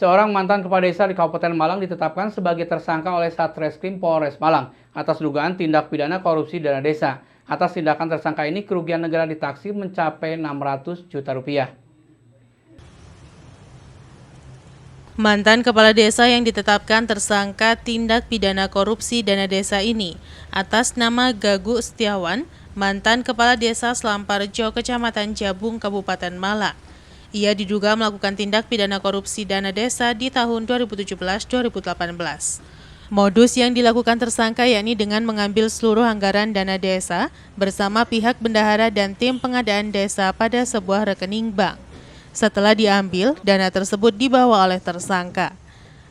Seorang mantan kepala desa di Kabupaten Malang ditetapkan sebagai tersangka oleh Satreskrim Polres Malang atas dugaan tindak pidana korupsi dana desa. Atas tindakan tersangka ini, kerugian negara ditaksir mencapai 600 juta rupiah. Mantan kepala desa yang ditetapkan tersangka tindak pidana korupsi dana desa ini atas nama Gagu Setiawan, mantan kepala desa Selamparjo, Kecamatan Jabung, Kabupaten Malang. Ia diduga melakukan tindak pidana korupsi dana desa di tahun 2017-2018. Modus yang dilakukan tersangka yakni dengan mengambil seluruh anggaran dana desa bersama pihak bendahara dan tim pengadaan desa pada sebuah rekening bank. Setelah diambil, dana tersebut dibawa oleh tersangka.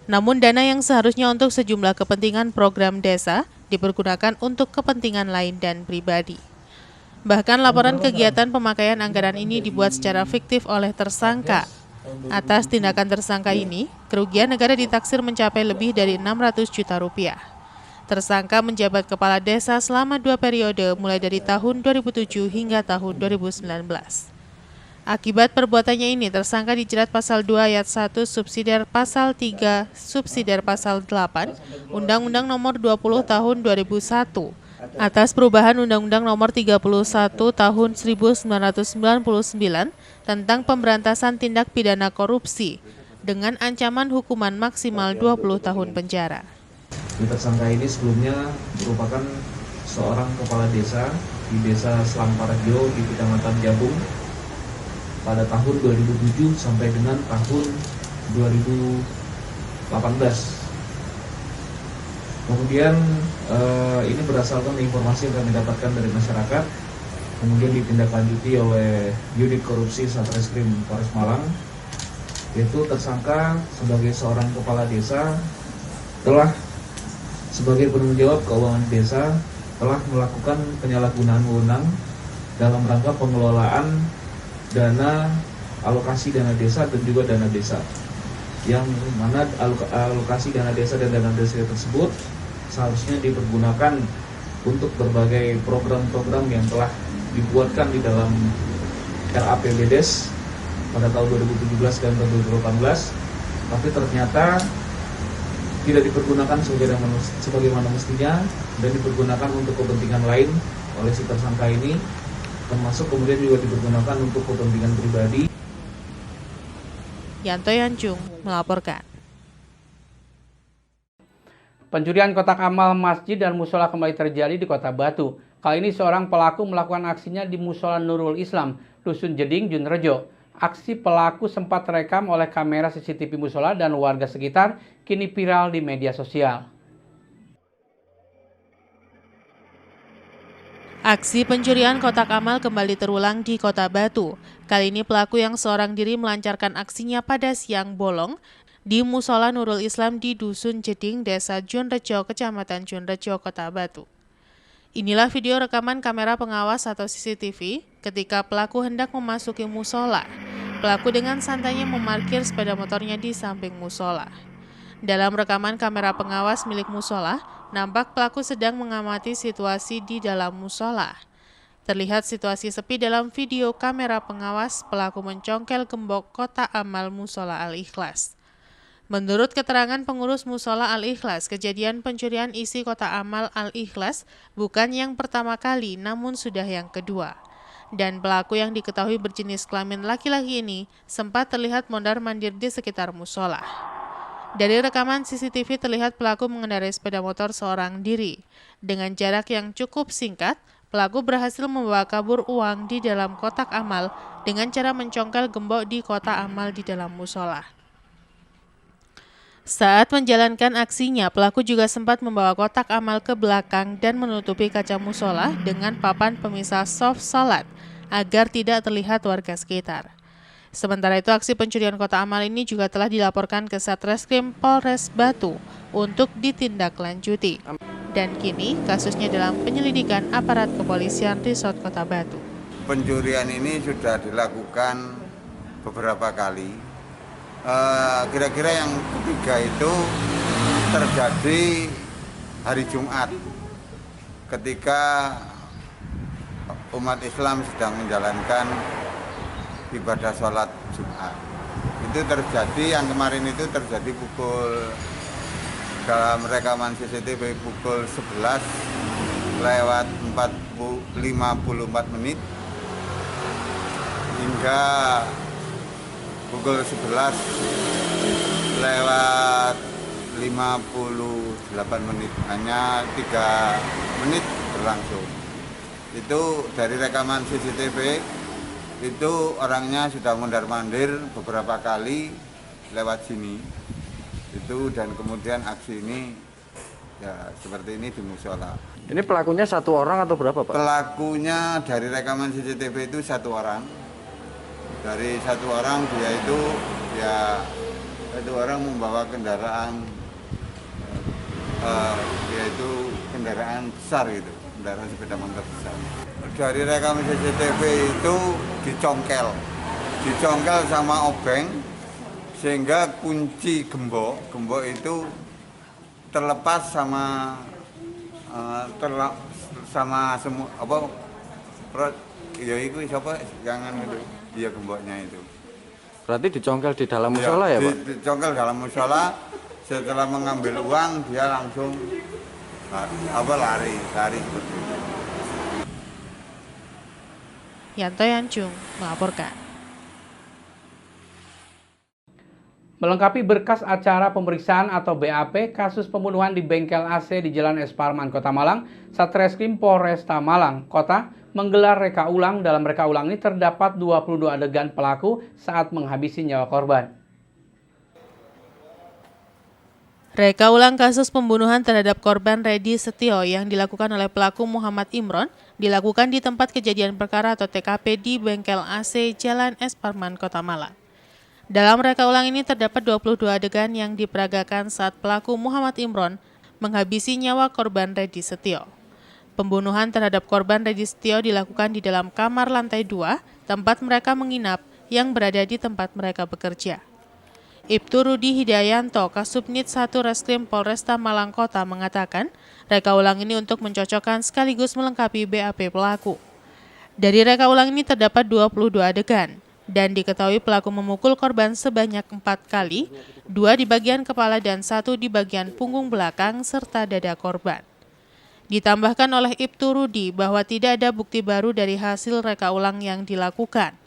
Namun dana yang seharusnya untuk sejumlah kepentingan program desa dipergunakan untuk kepentingan lain dan pribadi. Bahkan laporan kegiatan pemakaian anggaran ini dibuat secara fiktif oleh tersangka. Atas tindakan tersangka ini, kerugian negara ditaksir mencapai lebih dari 600 juta rupiah. Tersangka menjabat kepala desa selama 2 periode mulai dari tahun 2007 hingga tahun 2019. Akibat perbuatannya ini, tersangka dijerat pasal 2 ayat 1 subsidiar pasal 3 subsidiar pasal 8 Undang-Undang Nomor 20 Tahun 2001 atas perubahan Undang-Undang Nomor 31 Tahun 1999 tentang pemberantasan tindak pidana korupsi dengan ancaman hukuman maksimal 20 tahun penjara. Tersangka ini sebelumnya merupakan seorang kepala desa di Desa Selamparjo di Kecamatan Jabung pada tahun 2007 sampai dengan tahun 2018. Kemudian ini berdasarkan informasi yang kami dapatkan dari masyarakat, kemudian ditindaklanjuti oleh Unit Korupsi Satreskrim Polres Malang, yaitu tersangka sebagai seorang kepala desa telah sebagai penanggung jawab keuangan desa telah melakukan penyalahgunaan wewenang dalam rangka pengelolaan dana alokasi dana desa dan juga dana desa, yang mana alokasi dana desa dan dana desa tersebut seharusnya dipergunakan untuk berbagai program-program yang telah dibuatkan di dalam RAPBDes pada tahun 2017 dan 2018, tapi ternyata tidak dipergunakan sebagaimana mestinya dan dipergunakan untuk kepentingan lain oleh si tersangka ini, termasuk kemudian juga dipergunakan untuk kepentingan pribadi. Yanto Yanjung melaporkan. Pencurian kotak amal masjid dan musola kembali terjadi di Kota Batu. Kali ini seorang pelaku melakukan aksinya di Musola Nurul Islam, Dusun Jeding, Junrejo. Aksi pelaku sempat terekam oleh kamera CCTV musola dan warga sekitar, kini viral di media sosial. Aksi pencurian kotak amal kembali terulang di Kota Batu. Kali ini pelaku yang seorang diri melancarkan aksinya pada siang bolong di Musola Nurul Islam di Dusun Jeding, Desa Junrejo, Kecamatan Junrejo, Kota Batu. Inilah video rekaman kamera pengawas atau CCTV ketika pelaku hendak memasuki musola. Pelaku dengan santainya memarkir sepeda motornya di samping musola. Dalam rekaman kamera pengawas milik musola, nampak pelaku sedang mengamati situasi di dalam musola. Terlihat situasi sepi dalam video kamera pengawas, pelaku mencongkel gembok kotak amal musola Al-Ikhlas. Menurut keterangan pengurus musola Al-Ikhlas, kejadian pencurian isi kotak amal Al-Ikhlas bukan yang pertama kali, namun sudah yang kedua. Dan pelaku yang diketahui berjenis kelamin laki-laki ini sempat terlihat mondar-mandir di sekitar musola. Dari rekaman CCTV terlihat pelaku mengendarai sepeda motor seorang diri. Dengan jarak yang cukup singkat, pelaku berhasil membawa kabur uang di dalam kotak amal dengan cara mencongkel gembok di kotak amal di dalam musola. Saat menjalankan aksinya, pelaku juga sempat membawa kotak amal ke belakang dan menutupi kaca musola dengan papan pemisah soft salat agar tidak terlihat warga sekitar. Sementara itu, aksi pencurian kotak amal ini juga telah dilaporkan ke Satreskrim Polres Batu untuk ditindaklanjuti. Dan kini kasusnya dalam penyelidikan aparat kepolisian Resort Kota Batu. Pencurian ini sudah dilakukan beberapa kali. Kira-kira yang ketiga itu terjadi hari Jumat ketika umat Islam sedang menjalankan ibadah sholat Jumat. Itu terjadi, yang kemarin itu terjadi dalam rekaman CCTV pukul 11 lewat 54 menit hingga pukul 11 lewat 58 menit, hanya 3 menit berlangsung. Itu dari rekaman CCTV itu orangnya sudah mondar-mandir beberapa kali lewat sini. Itu dan kemudian aksi ini ya seperti ini di musola. Ini pelakunya satu orang atau berapa, Pak? Pelakunya dari rekaman CCTV itu satu orang. Dari satu orang dia itu ya satu orang membawa kendaraan yaitu kendaraan besar gitu, kendaraan sepeda motor besar. Dari rekaman CCTV itu dicongkel sama obeng sehingga kunci gembok itu terlepas sama semua apa ya itu siapa jangan itu dia gemboknya itu. Berarti dicongkel di dalam musola ya, Pak? Dicongkel dalam musola. Setelah mengambil uang dia langsung lari seperti itu. Yanto Yancung melaporkan. Melengkapi berkas acara pemeriksaan atau BAP kasus pembunuhan di bengkel AC di Jalan Es Parman, Kota Malang, Satreskrim Polresta Malang Kota menggelar reka ulang. Dalam reka ulang ini terdapat 22 adegan pelaku saat menghabisi nyawa korban. Reka ulang kasus pembunuhan terhadap korban Redi Setio yang dilakukan oleh pelaku Muhammad Imron dilakukan di tempat kejadian perkara atau TKP di bengkel AC Jalan Es Parman, Kota Malang. Dalam reka ulang ini terdapat 22 adegan yang diperagakan saat pelaku Muhammad Imron menghabisi nyawa korban Redi Setio. Pembunuhan terhadap korban Redi Setio dilakukan di dalam kamar lantai 2 tempat mereka menginap yang berada di tempat mereka bekerja. Ibtu Rudi Hidayanto, Kasubnit 1 Reskrim Polresta Malang Kota mengatakan, reka ulang ini untuk mencocokkan sekaligus melengkapi BAP pelaku. Dari reka ulang ini terdapat 22 adegan, dan diketahui pelaku memukul korban sebanyak 4 kali, 2 di bagian kepala dan 1 di bagian punggung belakang serta dada korban. Ditambahkan oleh Ibtu Rudi bahwa tidak ada bukti baru dari hasil reka ulang yang dilakukan.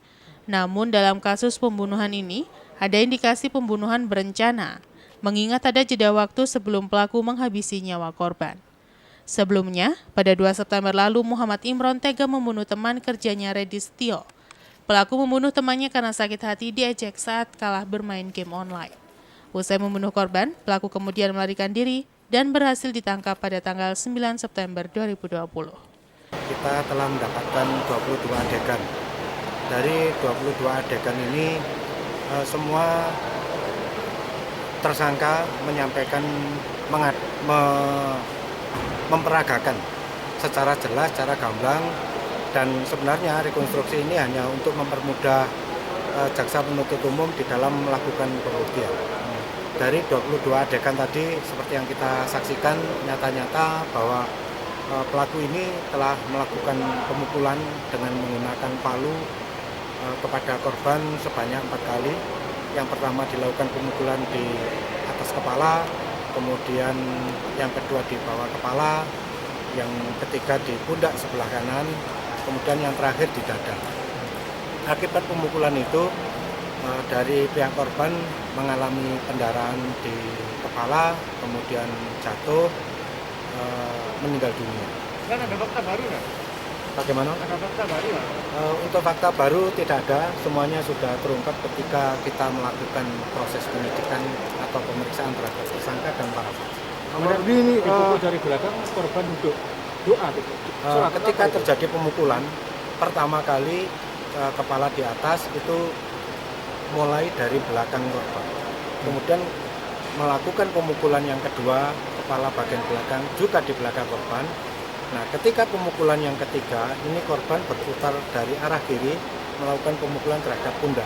Namun dalam kasus pembunuhan ini, ada indikasi pembunuhan berencana, mengingat ada jeda waktu sebelum pelaku menghabisi nyawa korban. Sebelumnya, pada 2 September lalu Muhammad Imron tega membunuh teman kerjanya Redi Setio. Pelaku membunuh temannya karena sakit hati diejek saat kalah bermain game online. Usai membunuh korban, pelaku kemudian melarikan diri dan berhasil ditangkap pada tanggal 9 September 2020. Kita telah mendapatkan 22 adegan. Dari 22 adegan ini, semua tersangka menyampaikan memperagakan secara jelas, secara gamblang, dan sebenarnya rekonstruksi ini hanya untuk mempermudah jaksa penuntut umum di dalam melakukan pembuktian. Dari 22 adegan tadi, seperti yang kita saksikan, nyata-nyata bahwa pelaku ini telah melakukan pemukulan dengan menggunakan palu kepada korban sebanyak 4 kali. Yang pertama dilakukan pemukulan di atas kepala, kemudian yang kedua di bawah kepala, yang ketiga di pundak sebelah kanan, kemudian yang terakhir di dada. Akibat pemukulan itu dari pihak korban mengalami pendarahan di kepala, kemudian jatuh, meninggal dunia. Kan ada fakta baru nggak? Bagaimana? Ada fakta baru nggak? Untuk fakta baru tidak ada, semuanya sudah terungkap ketika kita melakukan proses penyidikan atau pemeriksaan terhadap tersangka dan para saksi. Berarti ini dipukul dari belakang, korban duduk doa gitu. Ketika terjadi pemukulan, pertama kali kepala di atas itu mulai dari belakang korban. Kemudian melakukan pemukulan yang kedua, kepala bagian belakang juga di belakang korban. Nah, ketika pemukulan yang ketiga, ini korban berputar dari arah kiri melakukan pemukulan terhadap pundak.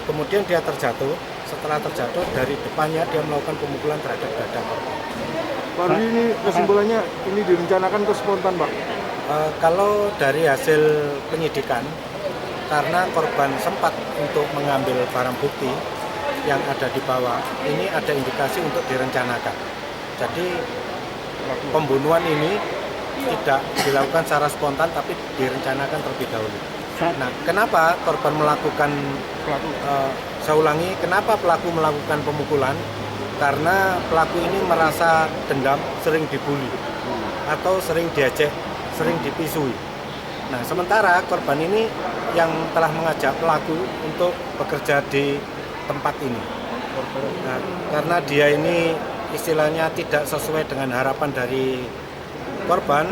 Kemudian dia terjatuh. Setelah terjatuh, dari depannya dia melakukan pemukulan terhadap dada korban. Pak Rudi, ini kesimpulannya ini direncanakan atau spontan, Pak? Kalau dari hasil penyidikan, karena korban sempat untuk mengambil barang bukti yang ada di bawah. Ini ada indikasi untuk direncanakan. Jadi pembunuhan ini tidak dilakukan secara spontan tapi direncanakan terlebih dahulu. Nah, kenapa korban melakukan saya ulangi, kenapa pelaku melakukan pemukulan? Karena pelaku ini merasa dendam, sering dibully atau sering diejek, sering dipisui. Nah, sementara korban ini yang telah mengajak pelaku untuk bekerja di tempat ini. Nah, karena dia ini istilahnya tidak sesuai dengan harapan dari korban,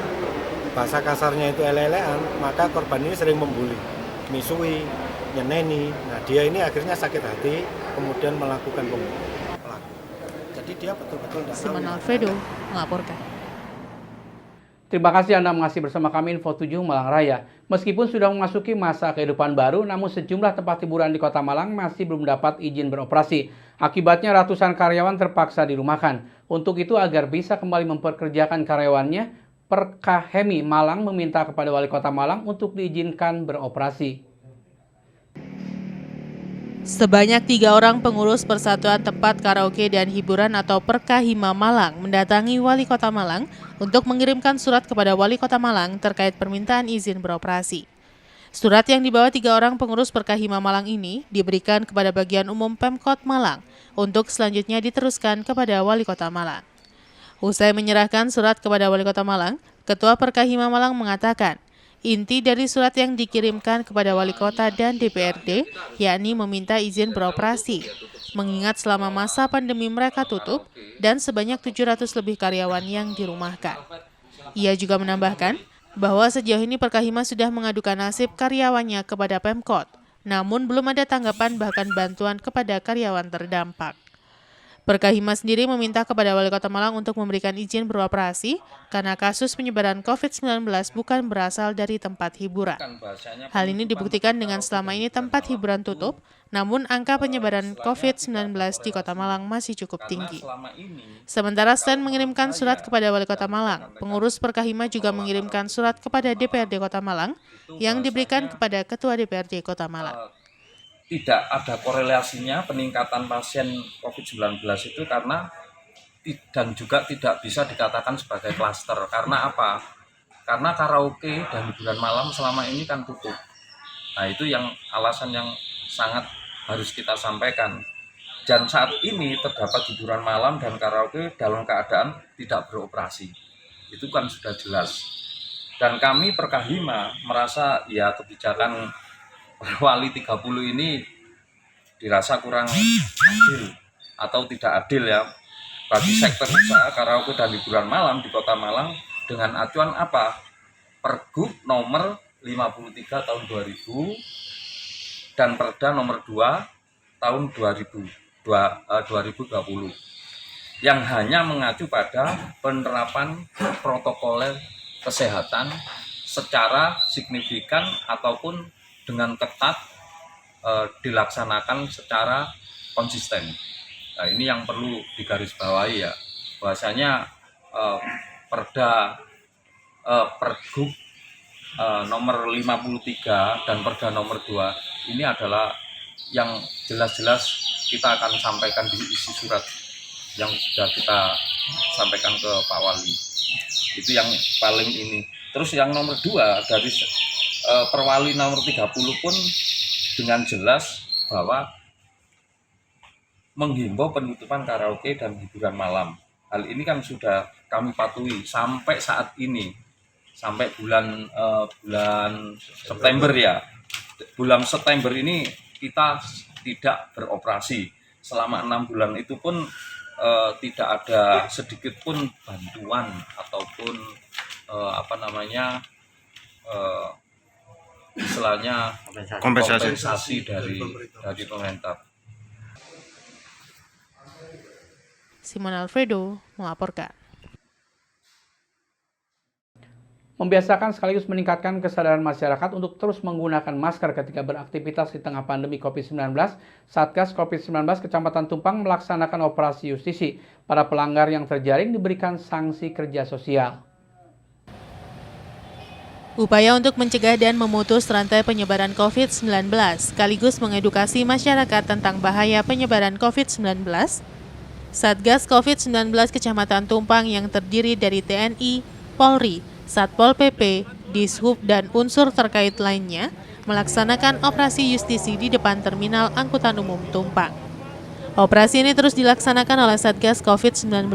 bahasa kasarnya itu ele-elean, maka korban ini sering membuli, misui, nyeneni. Nah, dia ini akhirnya sakit hati, kemudian melakukan pembunuhan. Jadi dia betul-betul tidak tahu. Simon Alfredo melaporkan. Terima kasih Anda masih bersama kami Info 7 Malang Raya. Meskipun sudah memasuki masa kehidupan baru, namun sejumlah tempat hiburan di Kota Malang masih belum dapat izin beroperasi. Akibatnya ratusan karyawan terpaksa dirumahkan. Untuk itu agar bisa kembali memperkerjakan karyawannya, Perkahemi Malang meminta kepada Wali Kota Malang untuk diizinkan beroperasi. Sebanyak 3 orang pengurus Persatuan Tempat Karaoke dan Hiburan atau Perkahima Malang mendatangi Wali Kota Malang untuk mengirimkan surat kepada Wali Kota Malang terkait permintaan izin beroperasi. Surat yang dibawa 3 orang pengurus Perkahima Malang ini diberikan kepada bagian umum Pemkot Malang untuk selanjutnya diteruskan kepada Wali Kota Malang. Usai menyerahkan surat kepada Wali Kota Malang, Ketua Perkahima Malang mengatakan, inti dari surat yang dikirimkan kepada Wali Kota dan DPRD, yakni meminta izin beroperasi, mengingat selama masa pandemi mereka tutup dan sebanyak 700 lebih karyawan yang dirumahkan. Ia juga menambahkan bahwa sejauh ini Perkahima sudah mengadukan nasib karyawannya kepada Pemkot, namun belum ada tanggapan bahkan bantuan kepada karyawan terdampak. Perkahima sendiri meminta kepada Wali Kota Malang untuk memberikan izin beroperasi karena kasus penyebaran COVID-19 bukan berasal dari tempat hiburan. Hal ini dibuktikan dengan selama ini tempat hiburan tutup, namun angka penyebaran COVID-19 di Kota Malang masih cukup tinggi. Sementara selain mengirimkan surat kepada Wali Kota Malang, pengurus Perkahima juga mengirimkan surat kepada DPRD Kota Malang yang diberikan kepada Ketua DPRD Kota Malang. Tidak ada korelasinya peningkatan pasien COVID-19 itu karena dan juga tidak bisa dikatakan sebagai klaster. Karena apa? Karena karaoke dan hiburan malam selama ini kan tutup. Nah, itu yang alasan yang sangat harus kita sampaikan. Dan saat ini terdapat hiburan malam dan karaoke dalam keadaan tidak beroperasi. Itu kan sudah jelas. Dan kami Perkahima merasa ya kebijakan Wali 30 ini dirasa kurang adil atau tidak adil ya bagi sektor usaha karaoke dan hiburan malam di Kota Malang dengan acuan apa? Pergub nomor 53 tahun 2000 dan Perda nomor 2 tahun 2020 yang hanya mengacu pada penerapan protokol kesehatan secara signifikan ataupun dengan ketat dilaksanakan secara konsisten. Nah, ini yang perlu digarisbawahi ya, bahwasanya Pergub nomor 53 dan Perda nomor 2 ini adalah yang jelas-jelas kita akan sampaikan di isi surat yang sudah kita sampaikan ke Pak Wali. Itu yang paling ini. Terus yang nomor 2 dari Perwali nomor 30 pun dengan jelas bahwa menghimbau penutupan karaoke dan hiburan malam. Hal ini kan sudah kami patuhi sampai saat ini, sampai bulan September ya. Bulan September ini kita tidak beroperasi. Selama 6 bulan itu pun tidak ada sedikit pun bantuan ataupun istilahnya kompensasi dari pemerintah. Simon Alfredo melaporkan. Membiasakan sekaligus meningkatkan kesadaran masyarakat untuk terus menggunakan masker ketika beraktivitas di tengah pandemi COVID-19, Satgas COVID-19 Kecamatan Tumpang melaksanakan operasi justisi. Para pelanggar yang terjaring diberikan sanksi kerja sosial. Upaya untuk mencegah dan memutus rantai penyebaran COVID-19 sekaligus mengedukasi masyarakat tentang bahaya penyebaran COVID-19, Satgas COVID-19 Kecamatan Tumpang yang terdiri dari TNI, Polri, Satpol PP, Dishub, dan unsur terkait lainnya melaksanakan operasi justisi di depan terminal angkutan umum Tumpang. Operasi ini terus dilaksanakan oleh Satgas COVID-19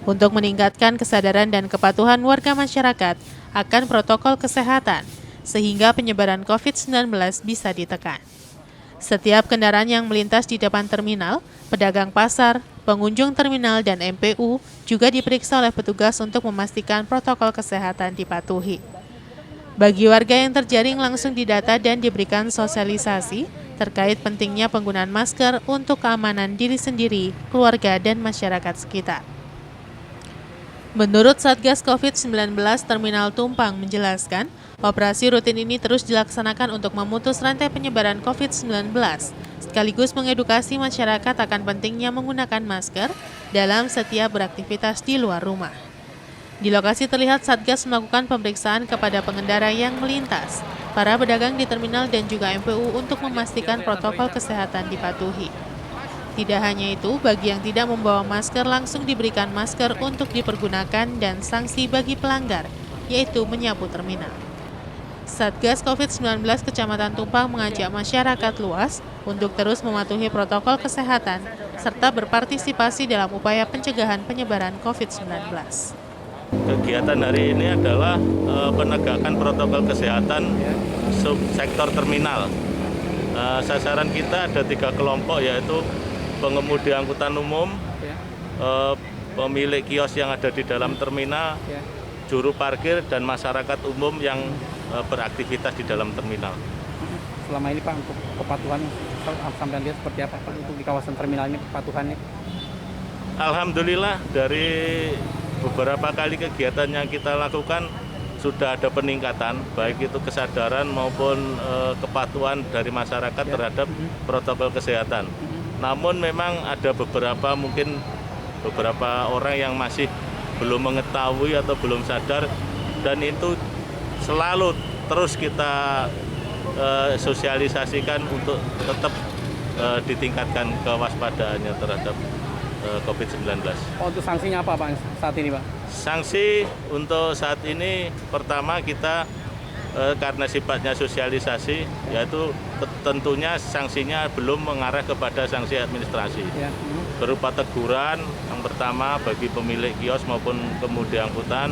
untuk meningkatkan kesadaran dan kepatuhan warga masyarakat akan protokol kesehatan, sehingga penyebaran COVID-19 bisa ditekan. Setiap kendaraan yang melintas di depan terminal, pedagang pasar, pengunjung terminal, dan MPU juga diperiksa oleh petugas untuk memastikan protokol kesehatan dipatuhi. Bagi warga yang terjaring langsung didata dan diberikan sosialisasi terkait pentingnya penggunaan masker untuk keamanan diri sendiri, keluarga, dan masyarakat sekitar. Menurut Satgas COVID-19 Terminal Tumpang menjelaskan, operasi rutin ini terus dilaksanakan untuk memutus rantai penyebaran COVID-19, sekaligus mengedukasi masyarakat akan pentingnya menggunakan masker dalam setiap beraktivitas di luar rumah. Di lokasi terlihat Satgas melakukan pemeriksaan kepada pengendara yang melintas, para pedagang di terminal dan juga MPU untuk memastikan protokol kesehatan dipatuhi. Tidak hanya itu, bagi yang tidak membawa masker langsung diberikan masker untuk dipergunakan dan sanksi bagi pelanggar, yaitu menyapu terminal. Satgas COVID-19 Kecamatan Tumpang mengajak masyarakat luas untuk terus mematuhi protokol kesehatan serta berpartisipasi dalam upaya pencegahan penyebaran COVID-19. Kegiatan hari ini adalah penegakan protokol kesehatan subsektor terminal. Sasaran kita ada 3 kelompok, yaitu pengemudi angkutan umum, pemilik kios yang ada di dalam terminal, juru parkir, dan masyarakat umum yang beraktivitas di dalam terminal. Selama ini Pak, untuk kepatuhan sampai lihat seperti apa Pak untuk di kawasan terminal ini kepatuhannya? Alhamdulillah dari beberapa kali kegiatan yang kita lakukan sudah ada peningkatan, baik itu kesadaran maupun kepatuhan dari masyarakat terhadap protokol kesehatan. Namun memang ada beberapa orang yang masih belum mengetahui atau belum sadar, dan itu selalu terus kita sosialisasikan untuk tetap ditingkatkan kewaspadaannya terhadap COVID-19. Untuk sanksinya apa Pak saat ini Pak? Sanksi untuk saat ini pertama kita karena sifatnya sosialisasi, yaitu tentunya sanksinya belum mengarah kepada sanksi administrasi. Berupa teguran yang pertama bagi pemilik kios maupun kemudi angkutan.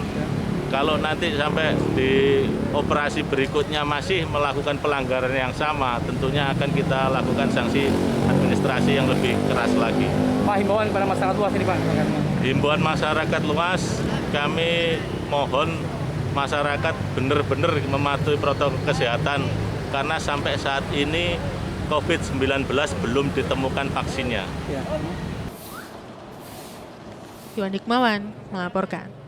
Kalau nanti sampai di operasi berikutnya masih melakukan pelanggaran yang sama, tentunya akan kita lakukan sanksi administrasi yang lebih keras lagi. Pak, himbauan kepada masyarakat luas ini Pak? Himbauan masyarakat luas, kami mohon masyarakat benar-benar mematuhi protokol kesehatan, karena sampai saat ini COVID-19 belum ditemukan vaksinnya. Iwan Hikmawan melaporkan.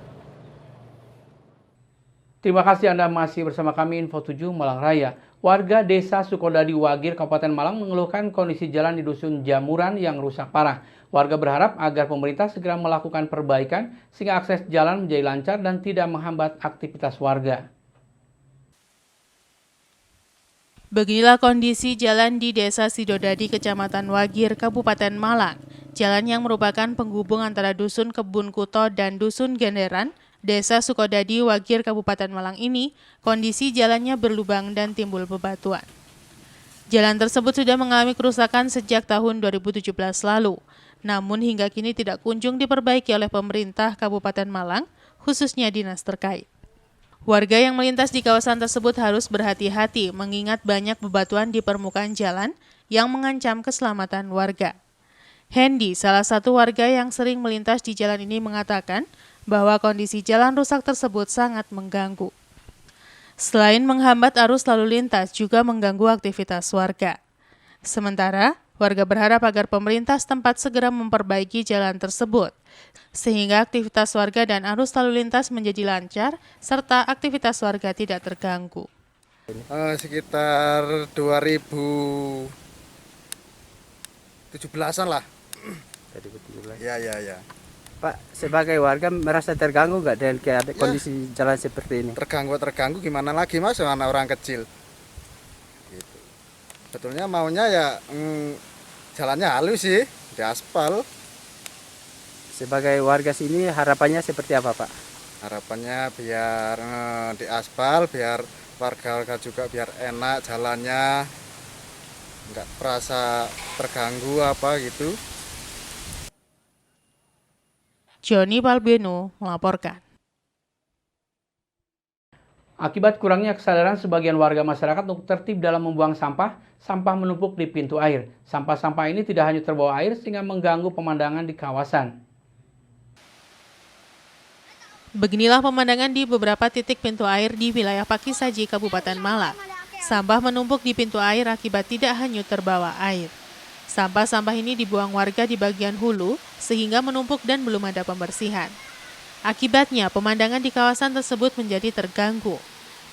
Terima kasih Anda masih bersama kami Info 7 Malang Raya. Warga Desa Sukodadi Wagir, Kabupaten Malang mengeluhkan kondisi jalan di Dusun Jamuran yang rusak parah. Warga berharap agar pemerintah segera melakukan perbaikan sehingga akses jalan menjadi lancar dan tidak menghambat aktivitas warga. Beginilah kondisi jalan di Desa Sidodadi, Kecamatan Wagir, Kabupaten Malang. Jalan yang merupakan penghubung antara Dusun Kebun Kuto dan Dusun Genderan, Desa Sukodadi, Wagir, Kabupaten Malang ini, kondisi jalannya berlubang dan timbul bebatuan. Jalan tersebut sudah mengalami kerusakan sejak tahun 2017 lalu, namun hingga kini tidak kunjung diperbaiki oleh pemerintah Kabupaten Malang, khususnya dinas terkait. Warga yang melintas di kawasan tersebut harus berhati-hati mengingat banyak bebatuan di permukaan jalan yang mengancam keselamatan warga. Hendy, salah satu warga yang sering melintas di jalan ini, mengatakan bahwa kondisi jalan rusak tersebut sangat mengganggu. Selain menghambat arus lalu lintas, juga mengganggu aktivitas warga. Sementara, warga berharap agar pemerintah setempat segera memperbaiki jalan tersebut, sehingga aktivitas warga dan arus lalu lintas menjadi lancar, serta aktivitas warga tidak terganggu. Sekitar 2017-an lah. 2017. Ya. Pak, sebagai warga merasa terganggu nggak dengan kondisi jalan seperti ini? Terganggu gimana lagi Mas, mana orang kecil. Gitu. Sebetulnya maunya ya jalannya halus sih, di aspal. Sebagai warga sini harapannya seperti apa Pak? Harapannya biar di aspal, biar warga juga biar enak jalannya, nggak merasa terganggu apa gitu. Joni Balbeno melaporkan. Akibat kurangnya kesadaran sebagian warga masyarakat untuk tertib dalam membuang sampah, sampah menumpuk di pintu air. Sampah-sampah ini tidak hanya terbawa air sehingga mengganggu pemandangan di kawasan. Beginilah pemandangan di beberapa titik pintu air di wilayah Pakisaji, Kabupaten Malang. Sampah menumpuk di pintu air akibat tidak hanyut terbawa air. Sampah-sampah ini dibuang warga di bagian hulu sehingga menumpuk dan belum ada pembersihan. Akibatnya, pemandangan di kawasan tersebut menjadi terganggu.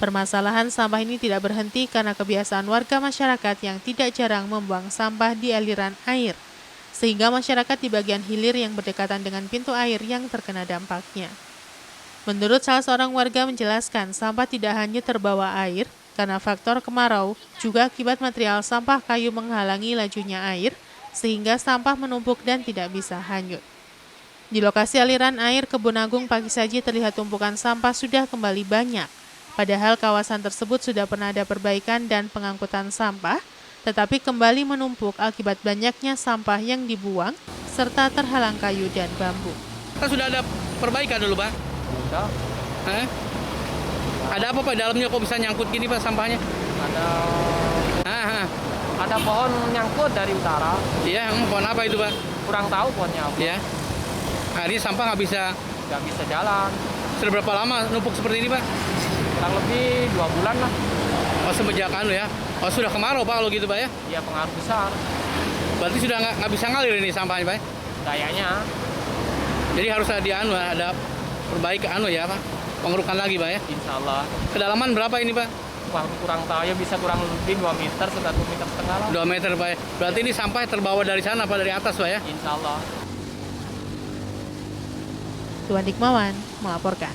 Permasalahan sampah ini tidak berhenti karena kebiasaan warga masyarakat yang tidak jarang membuang sampah di aliran air, sehingga masyarakat di bagian hilir yang berdekatan dengan pintu air yang terkena dampaknya. Menurut salah seorang warga menjelaskan, sampah tidak hanya terbawa air, karena faktor kemarau, juga akibat material sampah kayu menghalangi lajunya air, sehingga sampah menumpuk dan tidak bisa hanyut. Di lokasi aliran air Kebun Agung Pakisaji terlihat tumpukan sampah sudah kembali banyak, padahal kawasan tersebut sudah pernah ada perbaikan dan pengangkutan sampah, tetapi kembali menumpuk akibat banyaknya sampah yang dibuang, serta terhalang kayu dan bambu. Sudah ada perbaikan dulu Pak? Sudah. Ada apa Pak dalamnya kok bisa nyangkut gini Pak sampahnya? Ada pohon nyangkut dari utara. Iya, pohon apa itu Pak? Kurang tahu pohonnya apa. Iya. Hari sampah nggak bisa jalan. Sudah berapa lama numpuk seperti ini Pak? Kurang lebih 2 bulan lah. Oh semenjak ya? Oh sudah kemarau Pak kalau gitu Pak ya? Iya, pengaruh besar. Berarti sudah nggak bisa ngalir ini sampahnya Pak? Kayaknya. Jadi harus ada perbaikan ya Pak? Pengerukan lagi Pak ya? Insya Allah. Kedalaman berapa ini Pak? Wah, kurang tahu ya, bisa kurang lebih 2 meter, 1 meter setengah lah. 2 meter Pak ya? Berarti ini sampah terbawa dari sana apa dari atas Pak ya? Insya Allah. Tuan Dikmawan melaporkan.